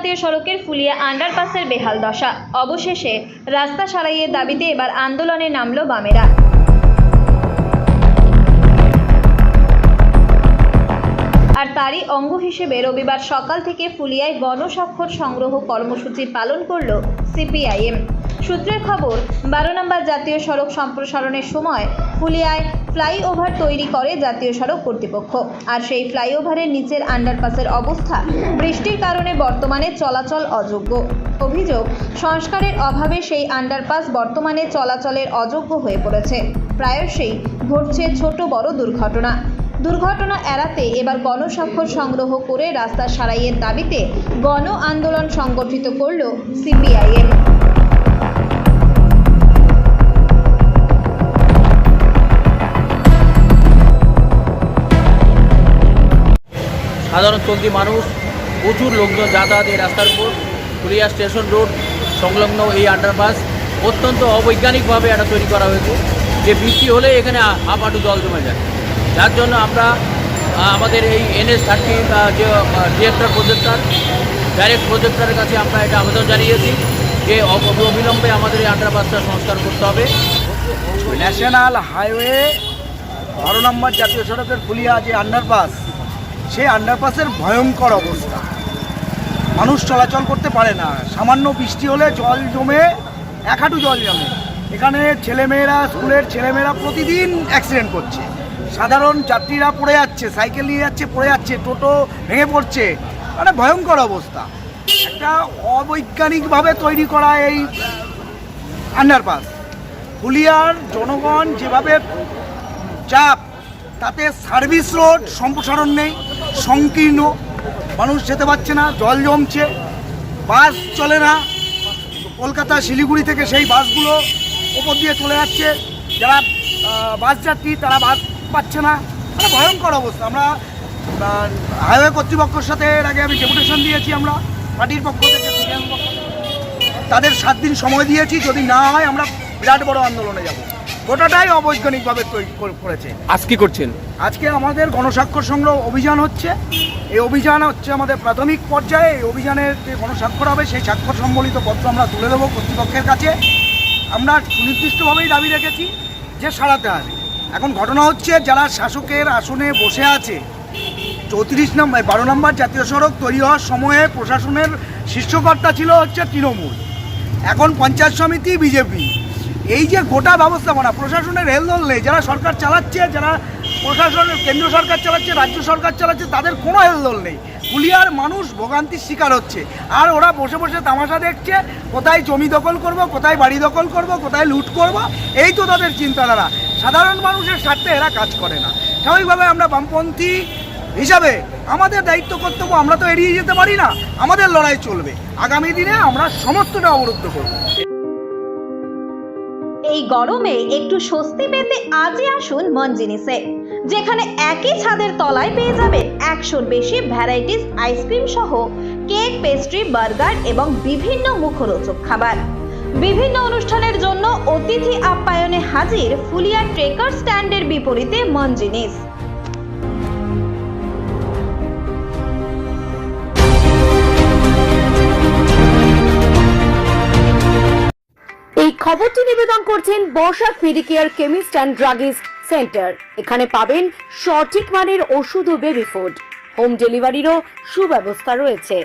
জাতীয় সড়কের ফুলিয়া আন্ডারপাসের বেহাল দশা। অবশেষে রাস্তা সারাইয়ের দাবিতে এবার আন্দোলনে নামল বামেরা। আর তারই অঙ্গ হিসেবে রবিবার সকাল থেকে ফুলিয়ায় গণস্বাক্ষর সংগ্রহ কর্মসূচি পালন করল সিপিআইএম। সূত্রের খবর, 12 নম্বর জাতীয় সড়ক সম্প্রসারণের সময় ফুলিয়ায় ফ্লাইওভার তৈরি করে জাতীয় সড়ক কর্তৃপক্ষ। আর সেই ফ্লাইওভারের নিচের আন্ডারপাসের অবস্থা বৃষ্টির কারণে বর্তমানে চলাচল অযোগ্য। অভিযোগ, সংস্কারের অভাবে সেই আন্ডারপাস বর্তমানে চলাচলের অযোগ্য হয়ে পড়েছে। প্রায়শই ঘটছে ছোট বড় দুর্ঘটনা এড়াতে এবার গণস্বাক্ষর সংগ্রহ করে রাস্তা সারাইয়ের দাবিতে গণ আন্দোলন সংগঠিত করল সিপিআইএম। সাধারণ চলতি মানুষ, প্রচুর লোকজন যাতায়াত এই রাস্তার উপর। ফুলিয়া স্টেশন রোড সংলগ্ন এই আন্ডারপাস অত্যন্ত অবৈজ্ঞানিকভাবে এটা তৈরি করা হয়েছে, যে বৃষ্টি হলে এখানে হাঁটু জল জমে যায়। যার জন্য আমরা আমাদের এই NH30 যে ডিরেক্টর প্রজেক্টর ডাইরেক্ট প্রজেক্টরের কাছে আমরা এটা আবেদন জানিয়েছি যে অবিলম্বে আমাদের এই আন্ডারপাসটা সংস্কার করতে হবে। ন্যাশনাল হাইওয়ে 12 নম্বর জাতীয় সড়কের ফুলিয়া যে আন্ডারপাস, সেই আন্ডারপাসের ভয়ঙ্কর অবস্থা। মানুষ চলাচল করতে পারে না, সামান্য বৃষ্টি হলে জল জমে, এক হাঁটু জল জমে। এখানে ছেলেমেয়েরা, স্কুলের ছেলেমেয়েরা প্রতিদিন অ্যাক্সিডেন্ট করছে। সাধারণ যাত্রীরা পড়ে যাচ্ছে, সাইকেল নিয়ে যাচ্ছে পড়ে যাচ্ছে, টোটো ভেঙে পড়ছে। মানে ভয়ঙ্কর অবস্থা। একটা অবৈজ্ঞানিকভাবে তৈরি করা এই আন্ডারপাস, ফুলিয়ার জনগণ যেভাবে চাপ, তাতে সার্ভিস রোড সম্প্রসারণ নেই, সংকীর্ণ, মানুষ যেতে পারছে না, জল জমছে, বাস চলে না। কলকাতা শিলিগুড়ি থেকে সেই বাসগুলো ওপর দিয়ে চলে যাচ্ছে, যারা বাস যাত্রী তারা বাস পাচ্ছে না। মানে ভয়ঙ্কর অবস্থা। আমরা হাইওয়ে কর্তৃপক্ষের সাথে এর আগে আমি ডেপুটেশন দিয়েছি, আমরা পার্টির পক্ষ থেকে তাদের 7 দিন সময় দিয়েছি। যদি না হয় আমরা বিরাট বড় আন্দোলনে যাব। গোটাটাই অবৈজ্ঞানিকভাবে তৈরি করেছে। আজ কি করছেন? আজকে আমাদের গণস্বাক্ষর সংগ্রহ অভিযান হচ্ছে। এই অভিযান হচ্ছে আমাদের প্রাথমিক পর্যায়ে। এই অভিযানের যে গণস্বাক্ষর হবে, সেই স্বাক্ষর সম্বলিত পত্র আমরা তুলে দেবো কর্তৃপক্ষের কাছে। আমরা সুনির্দিষ্টভাবেই দাবি রেখেছি যে সারাতে হবে। এখন ঘটনা হচ্ছে, যারা শাসকের আসনে বসে আছে, 12 নম্বর জাতীয় সড়ক তৈরি হওয়ার সময়ে প্রশাসনের শীর্ষকর্তা ছিল হচ্ছে তৃণমূল, এখন পঞ্চায়েত সমিতি বিজেপি। এই যে গোটা ব্যবস্থাপনা, প্রশাসনের হেলদোল নেই। যারা সরকার চালাচ্ছে, যারা প্রশাসনের কেন্দ্রীয় সরকার চালাচ্ছে, রাজ্য সরকার চালাচ্ছে, তাদের কোনো হেলদোল নেই। ফুলিয়ার মানুষ ভোগান্তির শিকার হচ্ছে। আর ওরা বসে বসে তামাশা দেখছে, কোথায় জমি দখল করব, কোথায় বাড়ি দখল করব, কোথায় লুট করব, এই তো তাদের চিন্তাধারা। সাধারণ মানুষের স্বার্থে এরা কাজ করে না। স্বাভাবিকভাবে আমরা বামপন্থী হিসাবে আমাদের দায়িত্ব কর্তব্য আমরা তো এড়িয়ে যেতে পারি না। আমাদের লড়াই চলবে। আগামী দিনে আমরা সমস্তটা অবরুদ্ধ করব। এই গরমে একটু স্বস্তি পেতে আজই আসুন মনজিনিসে, যেখানে একই ছাদের তলায় পেয়ে যাবেন 100-র বেশি ভ্যারাইটিস আইসক্রিম সহ কেক, পেস্ট্রি, বার্গার এবং বিভিন্ন মুখরোচক খাবার। বিভিন্ন অনুষ্ঠানের জন্য অতিথি আপ্যায়নে হাজির ফুলিয়া ট্রেকার স্ট্যান্ডের বিপরীতে মনজিনিস। এই খবরটি নিবেদন করছেন Barsha Medicare chemist and druggist centre. এখানে পাবেন সঠিক মানের ওষুধ ও বেবি ফুড। হোম ডেলিভারিরও সুব্যবস্থা রয়েছে।